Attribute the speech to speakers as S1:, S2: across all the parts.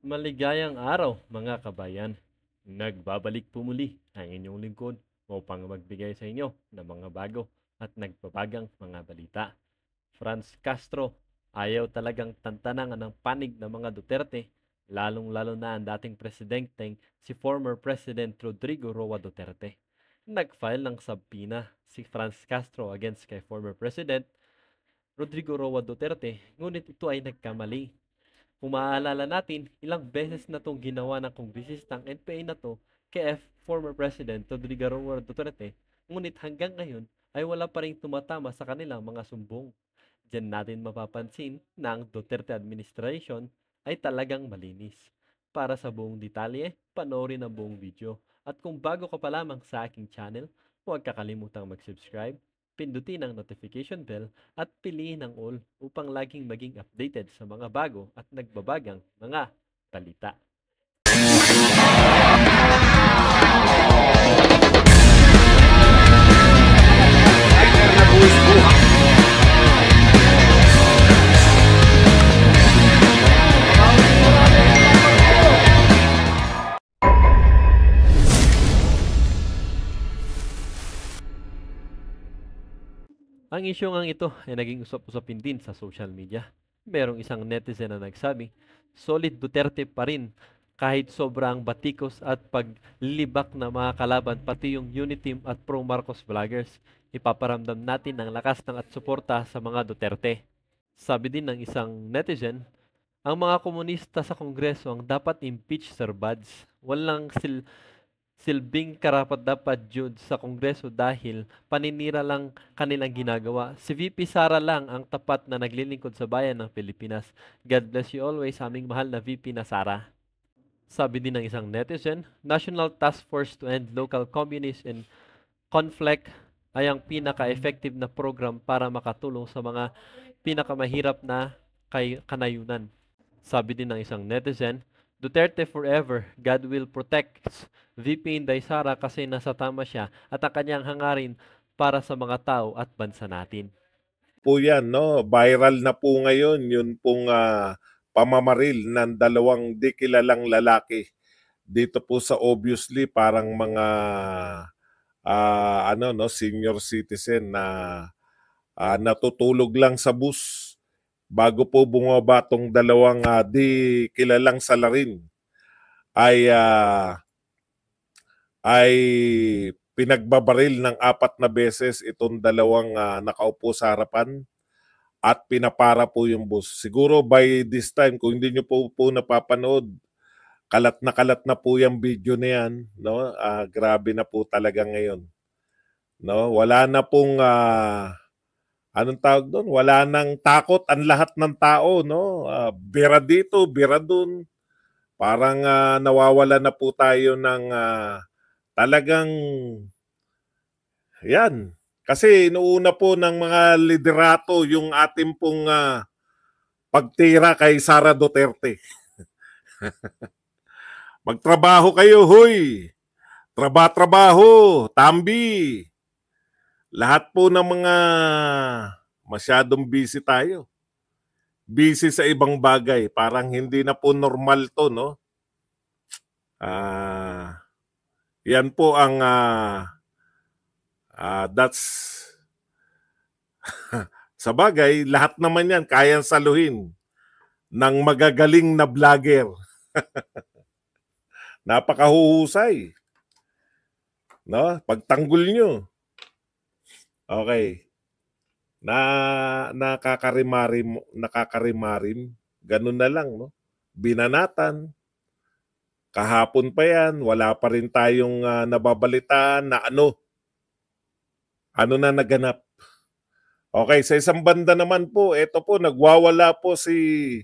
S1: Maligayang araw mga kabayan. Nagbabalik po muli ang inyong lingkod upang magbigay sa inyo ng mga bago at nagbabagang mga balita. Franz Castro, ayaw talagang tantanang ng panig ng mga Duterte, lalong-lalo na ang dating presidenteng si former President Rodrigo Roa Duterte. Nag-file ng subpoena si Franz Castro against kay former President Rodrigo Roa Duterte, ngunit ito ay nagkamali. Kung maaalala natin, ilang beses na itong ginawa ng kongresistang NPA na to kay former President Rodrigo Roa Duterte, ngunit hanggang ngayon ay wala pa rin tumatama sa kanilang mga sumbong. Diyan natin mapapansin na ang Duterte administration ay talagang malinis. Para sa buong detalye, panoorin ang buong video. At kung bago ka pa lamang sa aking channel, huwag kakalimutang mag-subscribe, pindutin ang notification bell at piliin ang all upang laging maging updated sa mga bago at nagbabagang mga balita. Ang isyong ang ito ay naging usap-usapin din sa social media. Merong isang netizen na nagsabi, solid Duterte pa rin kahit sobrang batikos at paglibak na mga kalaban pati yung Uniteam at Pro Marcos vloggers. Ipaparamdam natin ang lakas ng at suporta sa mga Duterte. Sabi din ng isang netizen, ang mga komunista sa Kongreso ang dapat impeach, Sir Bads. Walang silbing karapat-dapat jud sa Kongreso dahil paninira lang kanilang ginagawa. Si VP Sara lang ang tapat na naglilingkod sa bayan ng Pilipinas. God bless you always, aming mahal na VP na Sara. Sabi din ng isang netizen, National Task Force to End Local Communism and Conflict ay ang pinaka-effective na program para makatulong sa mga pinakamahirap na kanayunan. Sabi din ng isang netizen, Duterte forever, God will protect VP Inday Sara kasi nasa tama siya at ang kanyang hangarin para sa mga tao at bansa natin.
S2: Po yan, no? Viral na po ngayon yun pong pamamaril ng dalawang di kilalang lalaki. Dito po sa obviously parang mga senior citizen na natutulog lang sa bus bago po bumaba tong dalawang di kilalang salarin ay pinagbabaril ng 4 na beses itong dalawang nakaupo sa harapan at pinapara po yung bus. Siguro by this time, kung hindi nyo po napapanood, kalat na po yung video na yan. No? Grabe na po talaga ngayon. No? Wala na pong, anong tawag doon? Wala nang takot ang lahat ng tao. No? Bira dito, bira doon. Parang nawawala na po tayo ng talagang, yan. Kasi inuuna po ng mga liderato yung ating pong pagtira kay Sara Duterte. Magtrabaho kayo, huy! Trabaho, tambi! Lahat po ng mga masyadong busy tayo. Busy sa ibang bagay. Parang hindi na po normal to, no? Yan po ang that's sa bagay, lahat naman yan kayang saluhin ng magagaling na vlogger. Napakahuhusay. No? Pagtanggol nyo. Okay. Nakakarimarim. Ganun na lang, no? Binanatan. Kahapon pa yan, wala pa rin tayong nababalitaan na ano na naganap. Okay, sa isang banda naman po, ito po, nagwawala po si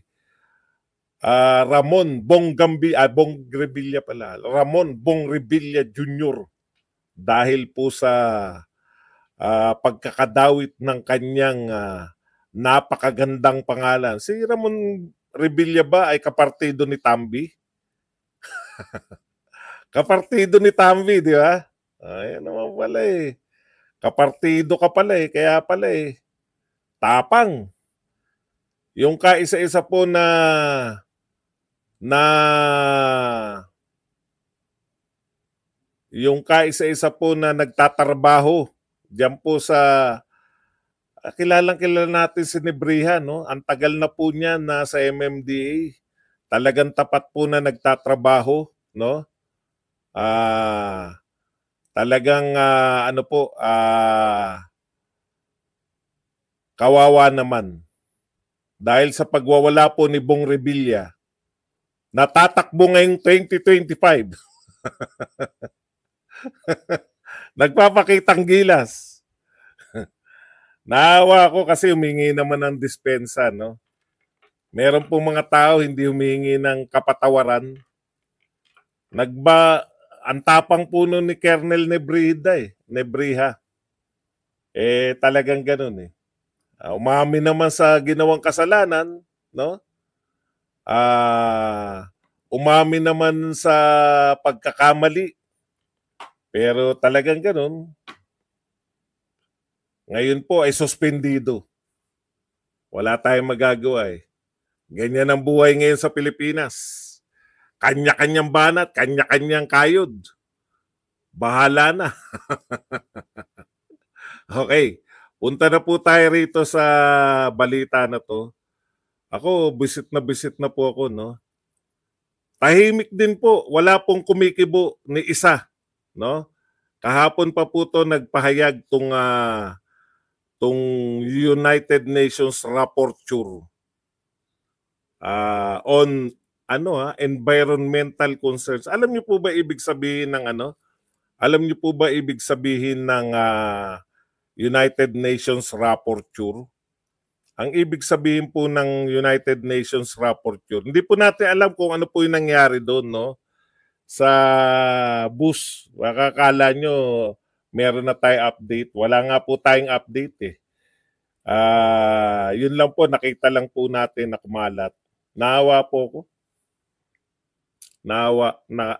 S2: Ramon Bong Revilla pala. Ramon Bong Revilla Jr. Dahil po sa pagkakadawit ng kanyang napakagandang pangalan. Si Ramon Revilla ba ay kapartido ni Tambi? Kapartido ni Tambi, di ba? Ayan naman pala eh. Kapartido ka pala eh. Kaya pala eh. Tapang. Yung kaisa-isa po na na yung kaisa-isa po na nagtatrabaho diyan po sa kilalang-kilala natin si Nebriha, no? Ang tagal na po niya na sa MMDA. Talagang tapat po na nagtatrabaho, no? Talagang ano po, kawawa naman. Dahil sa pagwawala po ni Bong Revilla, natatakbo ngayong 2025. Nagpapakitang gilas. Naawa ako kasi humingi naman ng dispensa, no? Meron po mga tao hindi humingi ng kapatawaran. Ang tapang po nun ni Colonel Nebriha. Talagang ganun eh. Umami naman sa ginawang kasalanan, no? Umami naman sa pagkakamali. Pero talagang ganun. Ngayon po ay suspendido. Wala tayong magagawa eh. Ganyan ang buhay ngayon sa Pilipinas. Kanya-kanyang banat, kanya-kanyang kayod. Bahala na. Okay. Punta na po tayo rito sa balita na to. Ako, bisit na po ako, no? Tahimik din po. Wala pong kumikibo ni isa, no? Kahapon pa po to nagpahayag tong United Nations Rapporteur on environmental concerns. Alam niyo po ba ibig sabihin ng ano? Alam niyo po ba ibig sabihin ng United Nations Rapporteur? Ang ibig sabihin po ng United Nations Rapporteur, hindi po natin alam kung ano po yung nangyari doon, no? Sa bus. Baka akala nyo meron na tayong update. Wala nga po tayong update eh. Yun lang po, nakita lang po natin na kumalat. Naawa po ako.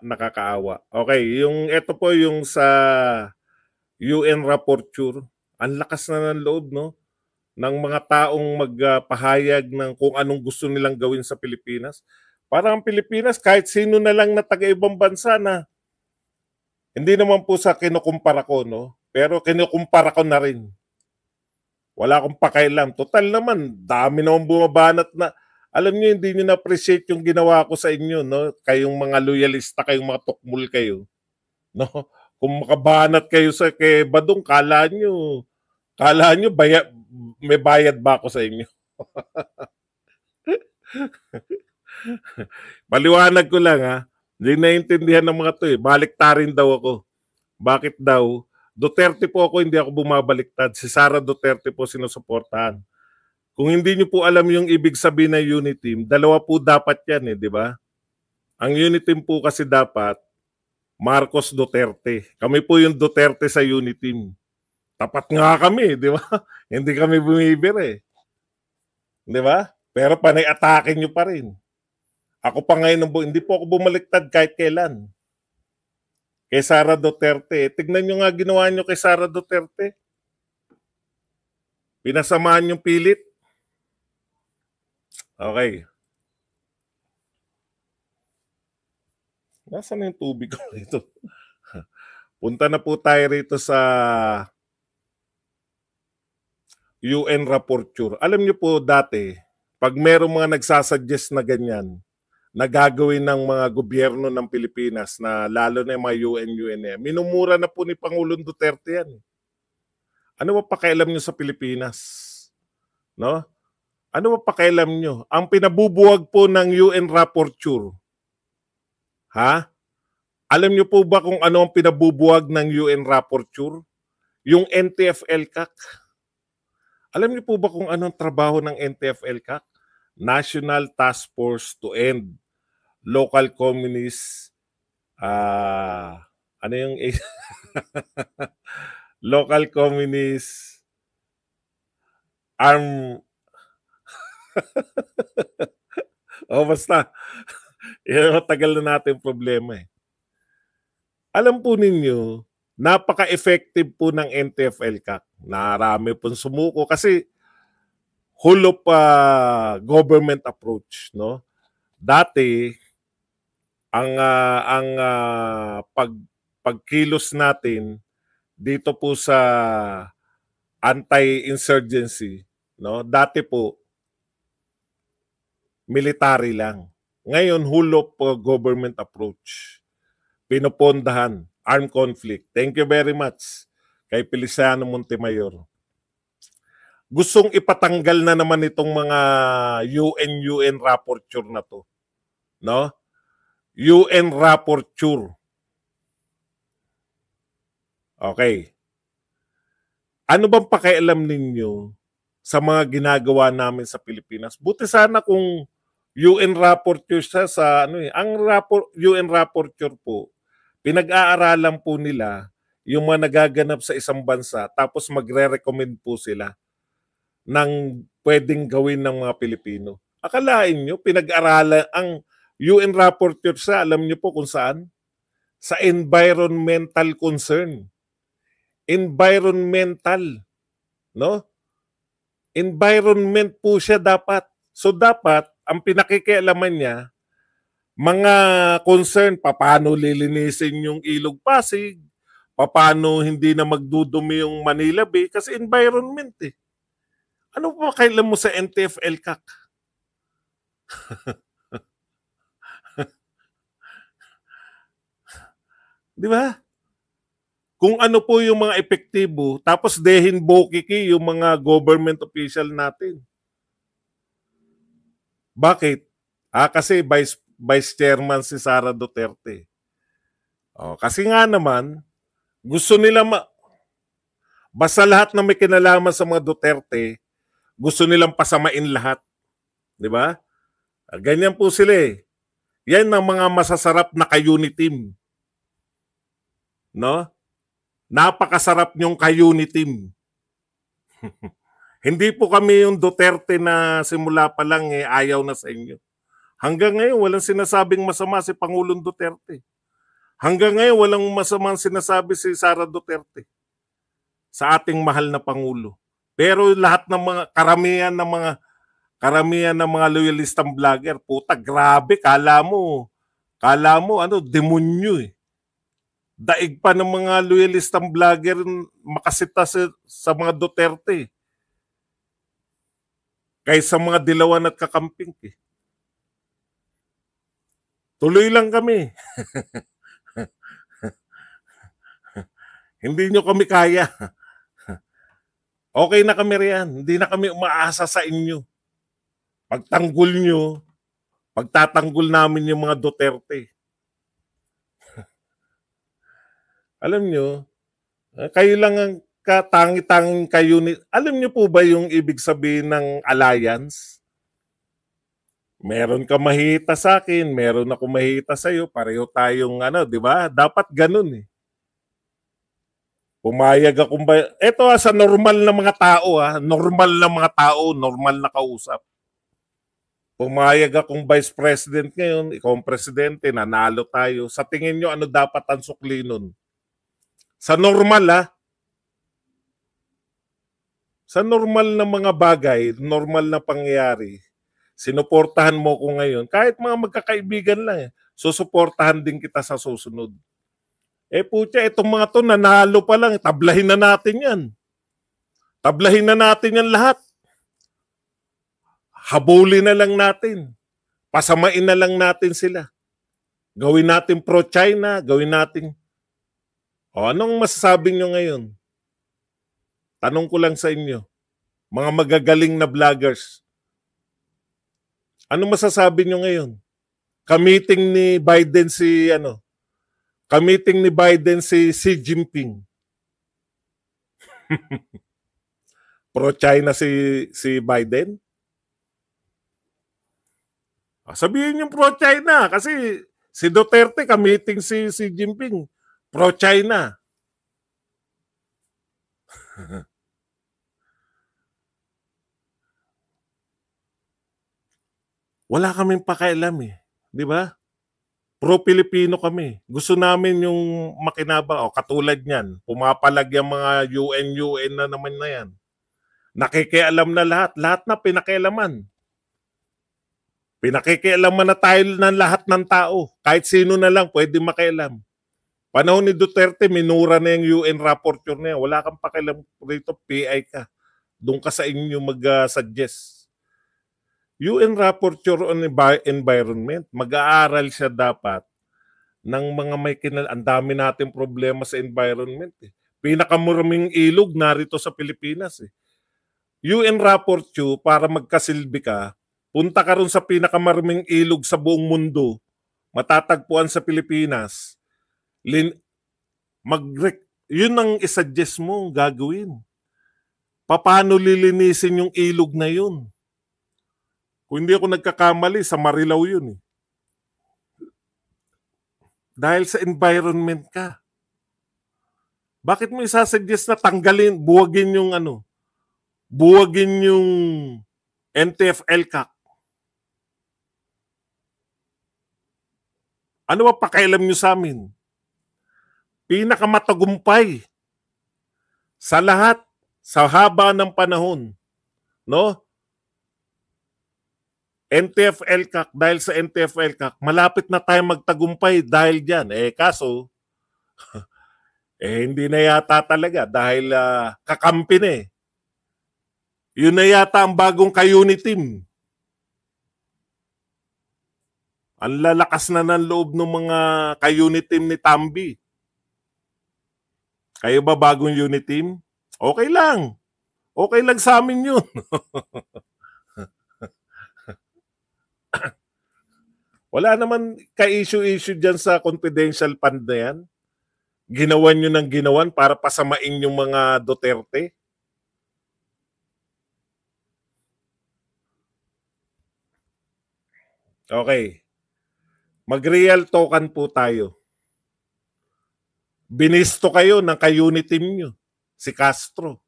S2: Nakakaawa. Okay, ito po yung sa UN Rapporteur. Ang lakas na ng loob, no? Ng mga taong magpahayag ng kung anong gusto nilang gawin sa Pilipinas. Parang ang Pilipinas, kahit sino na lang na taga-ibang bansa na hindi naman po sa kinukumpara ko, no? Pero kinukumpara ko na rin. Wala akong pakialam. Total naman, dami naman bumabanat na. Alam niyo, hindi niyo na-appreciate yung ginawa ko sa inyo, no? Kayong mga loyalista, kayong mga tukmul kayo. No? Kung makabanat kayo sa kay Badong, kala nyo may bayad ba ako sa inyo? Paliwanag ko lang ha. Hindi naiintindihan ng mga to eh. Baliktarin daw ako. Bakit daw? Duterte po ako, hindi ako bumabaliktad. Si Sara Duterte po sinusuportahan. Kung hindi niyo po alam yung ibig sabihin ng Uniteam, dalawa po dapat yan eh, di ba? Ang Uniteam po kasi dapat Marcos Duterte. Kami po yung Duterte sa Uniteam. Tapat nga kami, di ba? Hindi kami bumibira eh. Di ba? Pero panay-atake nyo pa rin. Ako pa ngayon, hindi po ako bumaliktad kahit kailan. Kay Sara Duterte. Tignan nyo nga ginawa nyo kay Sara Duterte. Pinasamaan yung pilit. Okay. Nasaan yung tubig ko rito? Punta na po tayo rito sa UN Rapporteur. Alam nyo po dati, pag merong mga nagsasuggest na ganyan, na gagawin ng mga gobyerno ng Pilipinas, na lalo na yung mga UNM, minumura na po ni Pangulong Duterte yan. Ano ba pakialam nyo sa Pilipinas? No? Ano ba pakialam nyo? Ang pinabubuwag po ng UN Rapporteur, ha? Alam nyo po ba kung ano ang pinabubuwag ng UN Rapporteur? Yung NTF-ELCAC. Alam niyo po ba kung anong trabaho ng NTF-ELCAC? National Task Force to End Local Communist ano yung Local Communist Arm basta tagal na natin problema eh. Alam po ninyo, napaka-effective po ng NTF-ELCAC. Narami pong sumuko kasi whole of government approach, no? Dati, pagkilos natin dito po sa anti-insurgency, no? Dati po military lang. Ngayon whole of government approach. Pinopondahan armed conflict. Thank you very much kay Feliciano Montemayor. Gustong ipatanggal na naman itong mga UN rapporteur na to, no? UN rapporteur. Okay. Ano bang pakialam ninyo sa mga ginagawa namin sa Pilipinas? Buti sana kung UN rapporteur siya sa ano eh. Ang UN rapporteur po, pinag-aaralan po nila yung mga nagaganap sa isang bansa tapos magre-recommend po sila ng pwedeng gawin ng mga Pilipino. Akalain nyo, pinag-aralan ang UN rapporteur siya, alam nyo po kung saan? Sa environmental concern. Environmental, no? Environment po siya dapat. So dapat, ang pinakikialaman niya, mga concern, paano lilinisin yung Ilog Pasig, paano hindi na magdudumi yung Manila Bay, kasi environment eh. Ano pa kailan mo sa NTF-ELCAC? Di ba? Kung ano po yung mga epektibo, tapos dehin bokiki yung mga government official natin. Bakit? Kasi Vice Chairman si Sara Duterte. Kasi nga naman, gusto nila basta lahat na may kinalaman sa mga Duterte, gusto nilang pasamain lahat. Di ba? Ganyan po sila eh. Yan ang mga masasarap na ka-unit team. No? Napakasarap nyong ka-unit team. Hindi po kami yung Duterte na simula pa lang ayaw na sa inyo. Hanggang ngayon, walang sinasabing masama si Pangulong Duterte. Hanggang ngayon, walang masamang sinasabi si Sara Duterte sa ating mahal na Pangulo. Pero lahat ng mga karamihan ng mga loyalistang vlogger, puta, grabe, kala mo demonyo eh. Daig pa ng mga loyalistang vlogger makasita sa mga Duterte kaysa mga dilawan at kakamping eh. Tuloy lang kami. Hindi nyo kami kaya. Okay na kami riyan. Hindi na kami umaasa sa inyo. Pagtatanggol namin yung mga Duterte. Alam nyo, kayo lang ang katangi-tanging kayo ni... Alam nyo po ba yung ibig sabihin ng alliance? Meron ka mahita sa akin, meron ako mahita sa iyo, pareho tayong di ba? Dapat ganun eh. Pumayag akong ito sa normal na mga tao normal na kausap. Pumayag akong vice president ngayon, ikaw ang presidente, nanalo tayo. Sa tingin nyo, ano dapat ang sukli nun? Sa normal sa normal na mga bagay, normal na pangyayari, sinuportahan mo ko ngayon, kahit mga magkakaibigan lang susuportahan din kita sa susunod. Putya, itong mga to nanalo pa lang, tablahin na natin yan. Tablahin na natin yan lahat. Habulin na lang natin. Pasamain na lang natin sila. Gawin natin pro-China, gawin natin... anong masasabi nyo ngayon? Tanong ko lang sa inyo, mga magagaling na vloggers. Anong masasabi nyo ngayon? Kamiting ni Biden si Xi Jinping. Pro-China si Biden? Sabihin yung pro-China kasi si Duterte kamiting si Xi Jinping. Pro-China. Wala kaming pakialam eh. Di ba? Pro-Pilipino kami. Gusto namin yung makinabang. Katulad niyan, pumapalag yung mga UN na naman na yan. Nakikialam na lahat. Lahat na pinakialaman. Pinakikialaman na tayo ng lahat ng tao. Kahit sino na lang pwede makialam. Panahon ni Duterte, minura na yung UN rapporteur na yan. Wala kang pakialam rito, PI ka. Doon ka sa inyo mag-suggest. UN rapporteur on environment, mag-aaral siya dapat ng mga may ang dami nating problema sa environment. Pinakamuraming ilog narito sa Pilipinas. UN rapporteur, para magkasilbi ka, punta ka ron sa pinakamaraming ilog sa buong mundo, matatagpuan sa Pilipinas, yun ang isuggest mo gagawin. Paano lilinisin yung ilog na yun? Kung hindi ako nagkakamali, sa Marilao yun. Dahil sa environment ka. Bakit mo isasuggest na tanggalin, buwagin yung NTF-ELCAC? Ano ba pakialam nyo sa amin? Pinakamatagumpay sa lahat, sa haba ng panahon, no? NTF-ELCAC, dahil sa NTF-ELCAC, malapit na tayo magtagumpay dahil dyan. Kaso, hindi na yata talaga dahil kakampi na . Yun na yata ang bagong ka-unit team. Ang lalakas na ng loob ng mga ka-unit team ni Tambi. Kayo ba bagong unit team? Okay lang. Okay lang sa amin yun. Wala naman ka-issue-issue dyan sa confidential fund na yan. Ginawan nyo ng ginawan para pasamain yung mga Duterte. Okay. Mag-real token po tayo. Binisto kayo ng ka-unit team nyo, si Castro.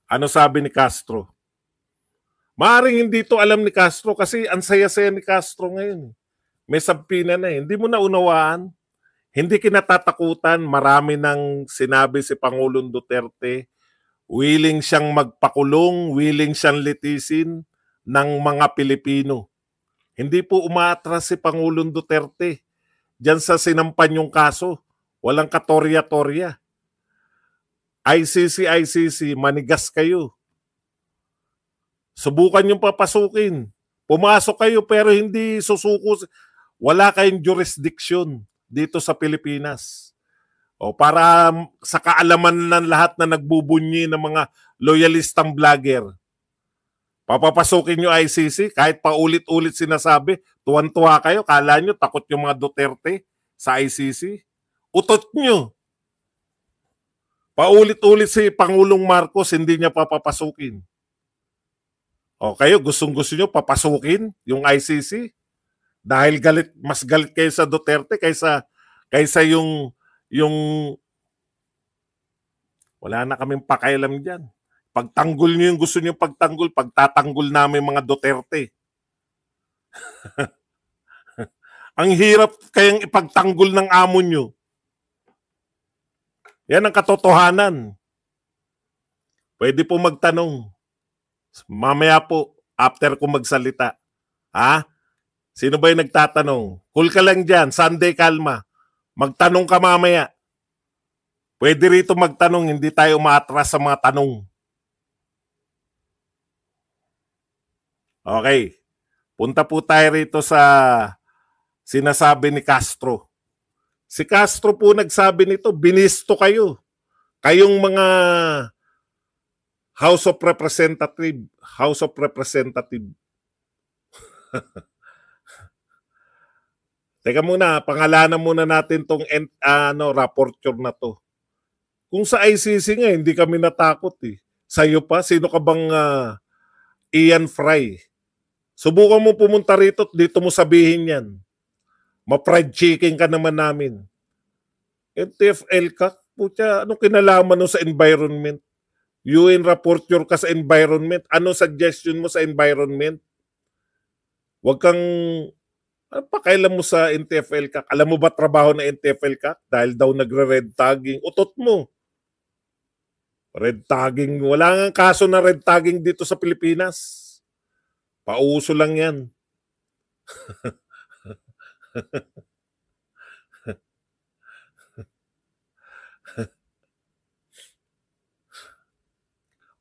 S2: Ano sabi ni Castro? Maaring hindi to alam ni Castro kasi ang saya-saya ni Castro ngayon. May sabpina na . Hindi mo na unawaan. Hindi kinatatakutan. Marami nang sinabi si Pangulong Duterte. Willing siyang magpakulong, willing siyang litisin ng mga Pilipino. Hindi po umaatras si Pangulong Duterte diyan sa sinampan yung kaso. Walang katorya-torya. ICC, manigas kayo. Subukan yung papasukin. Pumasok kayo pero hindi susuko. Wala kayong jurisdiction dito sa Pilipinas. Para sa kaalaman ng lahat na nagbubunyi ng mga loyalistang vlogger. Papapasukin nyo ICC, kahit paulit-ulit sinasabi, tuwan-tuwa kayo, kala nyo takot yung mga Duterte sa ICC. Utot nyo. Paulit-ulit si Pangulong Marcos, hindi niya papapasukin. Kayo, gustong-gusto nyo papasukin yung ICC? Dahil mas galit kayo sa Duterte kaysa yung wala na kaming pakialam dyan. Pagtanggol nyo yung gusto nyo pagtanggol, pagtatanggol namin mga Duterte. Ang hirap kayang ipagtanggol ng amo nyo. Yan ang katotohanan. Pwede po magtanong. Mamaya po, after ko magsalita. Sino ba yung nagtatanong? Cool ka lang dyan, Sunday kalma. Magtanong ka mamaya. Pwede rito magtanong, hindi tayo umaatras sa mga tanong. Okay. Punta po tayo rito sa sinasabi ni Castro. Si Castro po nagsabi nito, binisto kayo. Kayong mga House of Representative. Teka muna, pangalanan muna natin tong rapporteur na to. Kung sa ICC nga, hindi kami natakot . Sa'yo pa, sino ka bang Ian Fry? Subukan mo pumunta rito at dito mo sabihin yan. Ma-fried chicken ka naman namin. NTF-ELCAC, putya, anong kinalaman mo sa environment? UN rapporteur ka sa environment. Ano suggestion mo sa environment? Huwag kang pakailan mo sa NTF-ELCAC. Alam mo ba trabaho ng NTF-ELCAC? Dahil daw nagre-red tagging. Utot mo. Red tagging. Wala nga kaso na red tagging dito sa Pilipinas. Pauso lang yan.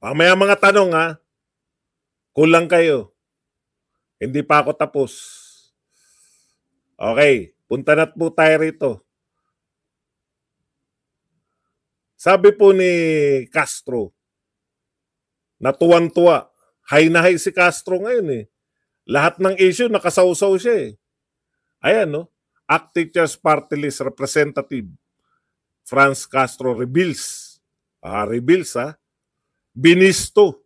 S2: Mamaya mga tanong ha, kulang kayo. Hindi pa ako tapos. Okay, punta na po tayo rito. Sabi po ni Castro, natuwan-tuwa. High na high si Castro ngayon eh. Lahat ng issue nakasawsaw siya eh. Ayan no, ACT Teachers Party List Representative Franz Castro reveals. Reveals ha. Binisto.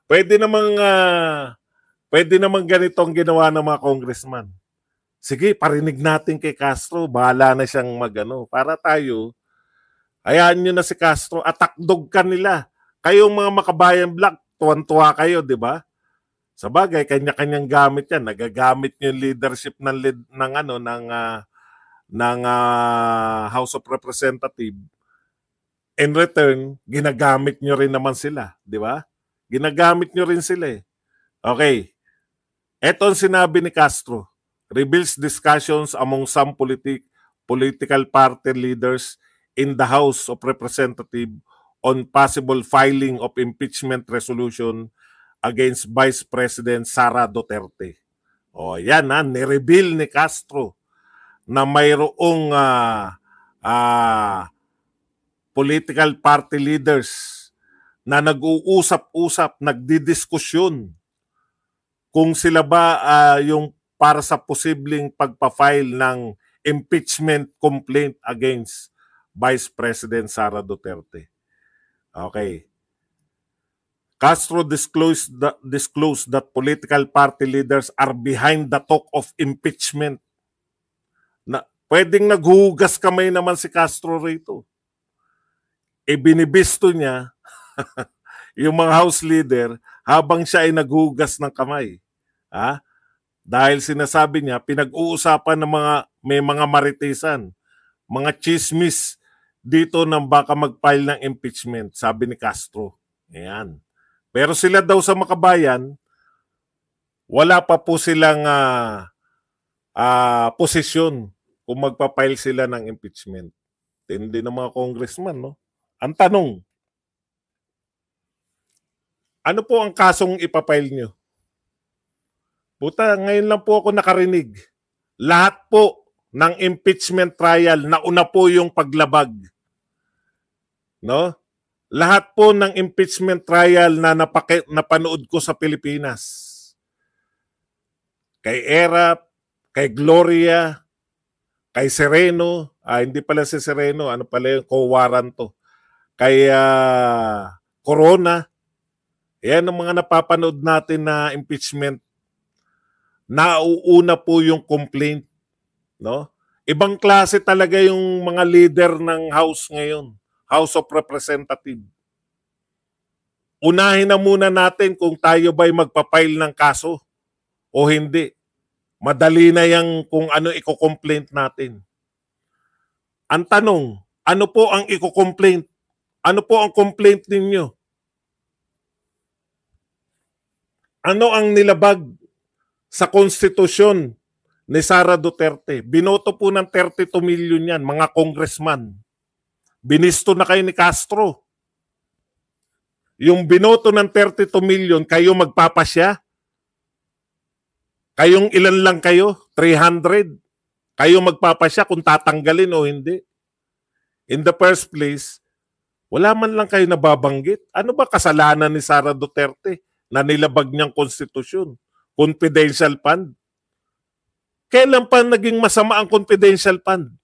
S2: Pwede namang ganito ang ginawa ng mga congressman. Sige, parinig natin kay Castro. Bahala na siyang magano. Para tayo, hayaan nyo na si Castro. Atakdog ka nila. Kayong mga makabayan black, tuwan-tuwa kayo, di ba? Sa bagay, kanya-kanyang gamit yan. Nagagamit nyo yung leadership ng House of Representatives. In return, ginagamit nyo rin naman sila, di ba? Ginagamit nyo rin sila eh. Okay. Ito ang sinabi ni Castro. Reveals discussions among some political party leaders in the House of Representatives on possible filing of impeachment resolution against Vice President Sara Duterte. O yan ha, nireveal ni Castro na mayroong political party leaders na nag-uusap-usap, nagdidiskusyon kung sila ba yung para sa posibleng pagpa-file ng impeachment complaint against Vice President Sara Duterte. Okay. Castro disclosed that political party leaders are behind the talk of impeachment. Na, pwedeng naghuhugas kamay naman si Castro rito. Binibisto niya yung mga house leader habang siya ay naghuhugas ng kamay. Dahil sinasabi niya, pinag-uusapan ng may mga maritisan, mga chismis dito nang baka mag-file ng impeachment, sabi ni Castro. Ayan. Pero sila daw sa makabayan, wala pa po silang posisyon kung magpa-file sila ng impeachment. Hindi ng mga congressman, no? Ang tanong, ano po ang kasong ipapile nyo? Puta, ngayon lang po ako nakarinig. Lahat po ng impeachment trial, nauna po yung paglabag. No? Lahat po ng impeachment trial na napanood ko sa Pilipinas. Kay Erap, kay Gloria, kay Sereno, hindi pala si Sereno, ano pala yung Cowaran to. Kay Corona, yan ang mga napapanood natin na impeachment. Nauuna po yung complaint, no? Ibang klase talaga yung mga leader ng House ngayon, House of Representatives. Unahin na muna natin kung tayo ba'y magpa-file ng kaso o hindi. Madali na yang kung ano i-complaint natin. Ang tanong, ano po ang i-complaint? Ano po ang complaint ninyo? Ano ang nilabag sa konstitusyon ni Sara Duterte? Binoto po ng 32 million yan, mga congressman. Binisto na kayo ni Castro. Yung binoto ng 32 million, kayo magpapasya? Kayong ilan lang kayo? 300? Kayo magpapasya kung tatanggalin o hindi? In the first place, wala man lang kayo nababanggit. Ano ba kasalanan ni Sara Duterte na nilabag niyang konstitusyon? Confidential fund? Kailan pa naging masama ang confidential fund?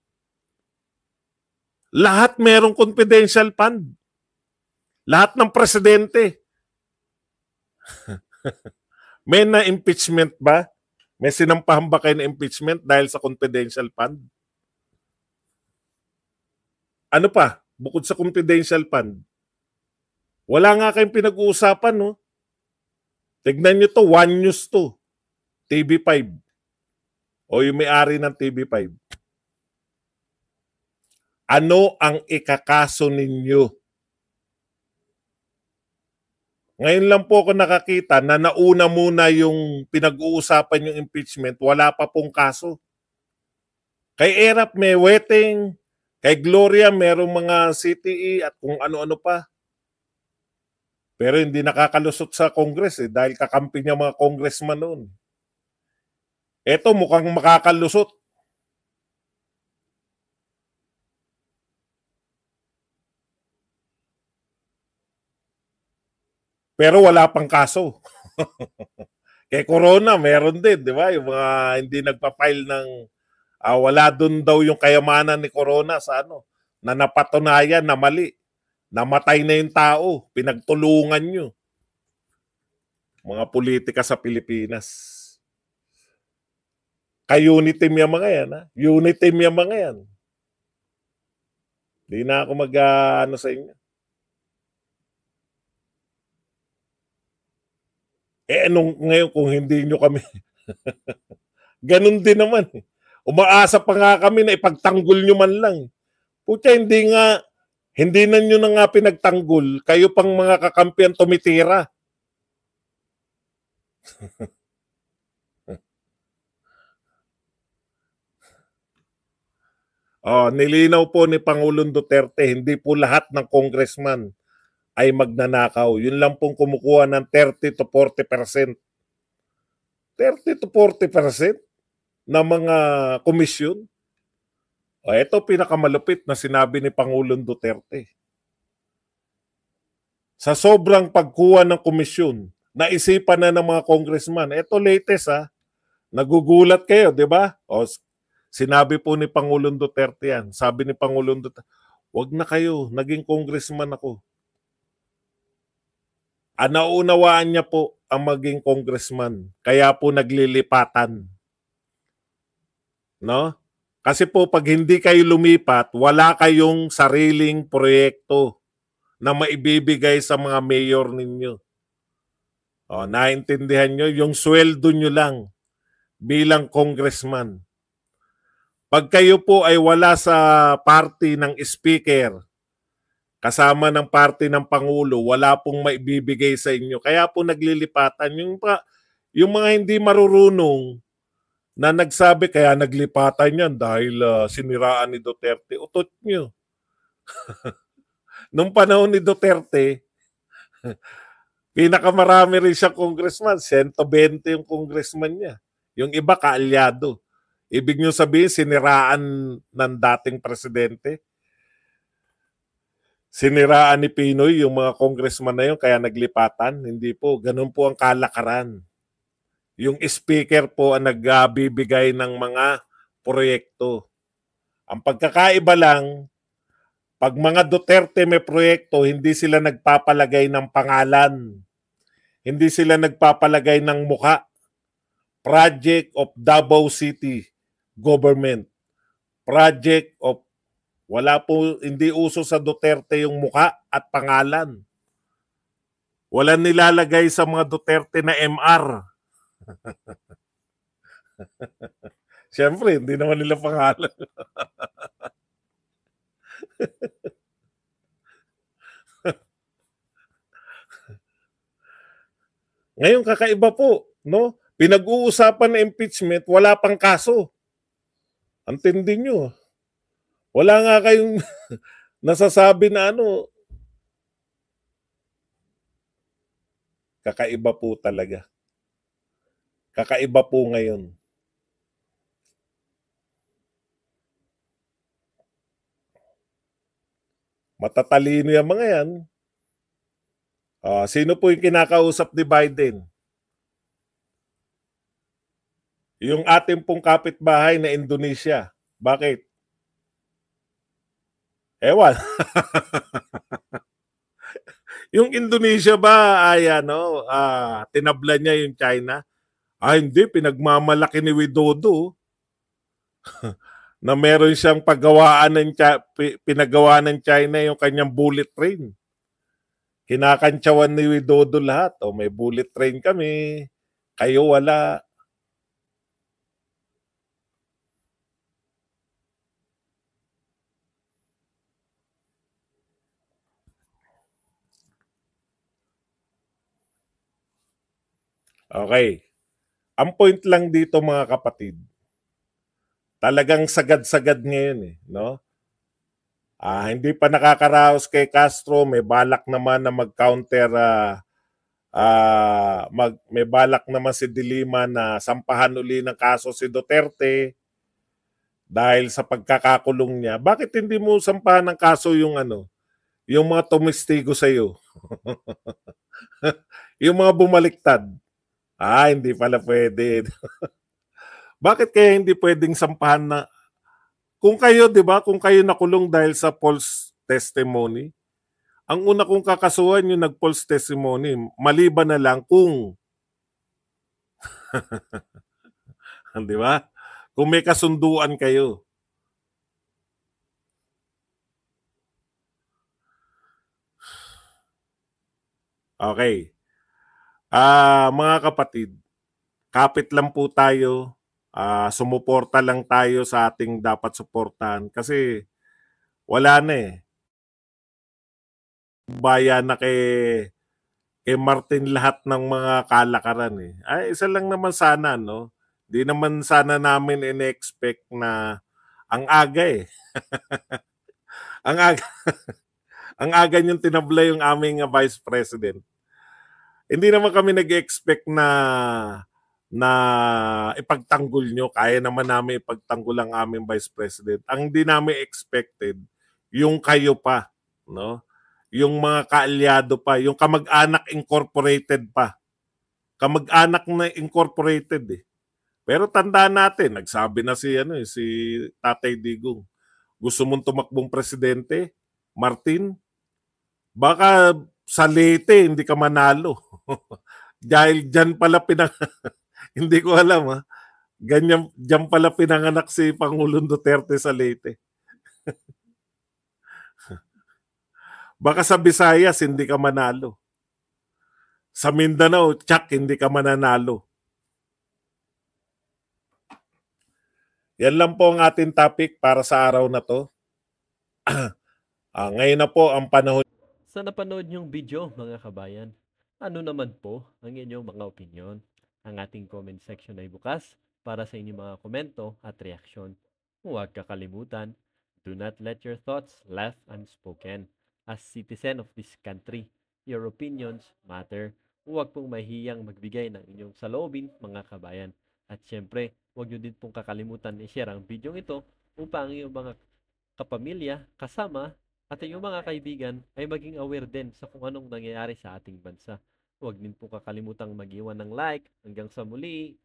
S2: Lahat merong confidential fund. Lahat ng presidente. May na-impeachment ba? May sinampahan ba kayo na impeachment dahil sa confidential fund? Ano pa? Bukod sa confidential fund. Wala nga kayong pinag-uusapan, no? Tignan nyo to, One News to. TV5. O yung may-ari ng TV5. Ano ang ikakaso ninyo? Ngayon lang po ako nakakita na nauna muna yung pinag-uusapan yung impeachment, wala pa pong kaso. Kay Erap may wetting, kay Gloria merong mga CTE at kung ano-ano pa. Pero hindi nakakalusot sa Congress dahil kakampi niya mga congressman noon. Eto mukhang makakalusot. Pero wala pang kaso. Kay Corona meron din, di ba? Yung mga hindi nagpa-file ng wala dun daw yung kayamanan ni Corona sa na napatunayan na mali. Namatay na yung tao, pinagtulungan nyo. Mga politika sa Pilipinas. Ka-unity yung mga yan, ha? Unity yung mga yan. Hindi na ako mag-ano sa inyo. Anong ngayon kung hindi nyo kami ganun din naman. Umaasa pa nga kami na ipagtanggol nyo man lang. Pucha, hindi na nyo na nga pinagtanggol. Kayo pang mga kakampihan tumitira. Nilinaw po ni Pangulong Duterte, hindi po lahat ng congressman ay magnanakaw. Yun lang pong kumukuha ng 30 to 40%. 30 to 40% ng mga komisyon. Ito pinakamalupit na sinabi ni Pangulong Duterte. Sa sobrang pagkuha ng komisyon, naisipan na ng mga congressman. Ito latest nagugulat kayo, di ba? Sinabi po ni Pangulong Duterte yan. Sabi ni Pangulong Duterte, wag na kayo, naging congressman ako. Naunawaan niya po ang maging congressman. Kaya po naglilipatan. No? Kasi po pag hindi kayo lumipat, wala kayong sariling proyekto na maibibigay sa mga mayor ninyo. Naintindihan nyo? Yung sweldo nyo lang bilang congressman. Pag kayo po ay wala sa party ng speaker, kasama ng party ng Pangulo, wala pong maibibigay sa inyo. Kaya po naglilipatan. Yung mga hindi marurunong na nagsabi, kaya naglipatan yan dahil siniraan ni Duterte. Utot nyo. Nung panahon ni Duterte, pinakamarami rin siyang congressman. 120 yung congressman niya. Yung iba kaalyado. Ibig nyo sabihin, siniraan ng dating presidente. Siniraan ni Pinoy yung mga congressman na yun kaya naglipatan. Hindi po. Ganun po ang kalakaran. Yung speaker po ang nagbibigay ng mga proyekto. Ang pagkakaiba lang, pag mga Duterte may proyekto, hindi sila nagpapalagay ng pangalan. Hindi sila nagpapalagay ng muka. Project of Davao City Government. Project of wala po, hindi uso sa Duterte yung muka at pangalan. Wala nilalagay sa mga Duterte na MR. Siyempre, hindi naman nila pangalan. Ngayon, kakaiba po, no? Pinag-uusapan na impeachment, wala pang kaso. Ang tindi nyo. Wala nga kayong nasasabi na kakaiba po talaga. Kakaiba po ngayon. Matatalino yung mga yan. Sino po yung kinakausap ni Biden? Yung ating pong kapitbahay na Indonesia. Bakit? Ewan. Yung Indonesia ba ay tinabla niya yung China? Hindi, pinagmamalaki ni Widodo na meron siyang pinagawa ng China yung kanyang bullet train. Kinakantsawan ni Widodo lahat. May bullet train kami. Kayo wala. Okay. Ang point lang dito mga kapatid, talagang sagad-sagad ngayon no? Hindi pa nakakaraos kay Castro, may balak naman na mag-counter may balak naman si De Lima na sampahan uli ng kaso si Duterte dahil sa pagkakakulong niya. Bakit hindi mo sampahan ng kaso yung mga tumestigo sa iyo? Yung mga bumaliktad. Hindi pala pwede. Bakit kaya hindi pwedeng sampahan na kung kayo, 'di ba? Kung kayo nakulong dahil sa false testimony, ang una kong kakasuhan yung nag-false testimony, maliban na lang kung 'di ba? Kung may kasunduan kayo. Okay. Mga kapatid, kapit lang po tayo. Sumuporta lang tayo sa ating dapat suportahan kasi wala na Bayan na kay Martin lahat ng mga kalakaran isa lang naman sana, no? Di naman sana namin in-expect na ang aga ang aga, ang aga niyong tinabla yung aming Vice President. Hindi naman kami nag-expect na ipagtanggol nyo. Kaya naman namin ipagtanggol ang aming Vice President. Ang hindi namin expected, yung kayo pa, no? Yung mga kaalyado pa, yung kamag-anak incorporated pa. Kamag-anak na incorporated Pero tandaan natin, nagsabi na si Tatay Digong, gusto mong tumakbong presidente, Martin, baka sa Leyte hindi ka manalo. Dahil diyan pala hindi ko alam ganyan diyan pala pinanganak si Pangulong Duterte sa Leyte. Baka sa Visayas hindi ka manalo. Sa Mindanao, tsak hindi ka mananalo. Yan lang po ang ating topic para sa araw na to. Ngayon na po ang panahon.
S1: Sa napanood niyong video mga kabayan, ano naman po ang inyong mga opinion? Ang ating comment section ay bukas para sa inyong mga komento at reaksyon. Huwag kakalimutan, do not let your thoughts left unspoken. As citizen of this country, your opinions matter. Huwag pong mahiyang magbigay ng inyong saloobin mga kabayan. At syempre, huwag nyo din pong kakalimutan i-share ang video ito upang ang iyong mga kapamilya, kasama, at inyong mga kaibigan ay maging aware din sa kung anong nangyayari sa ating bansa. Huwag din po kakalimutang mag-iwan ng like. Hanggang sa muli!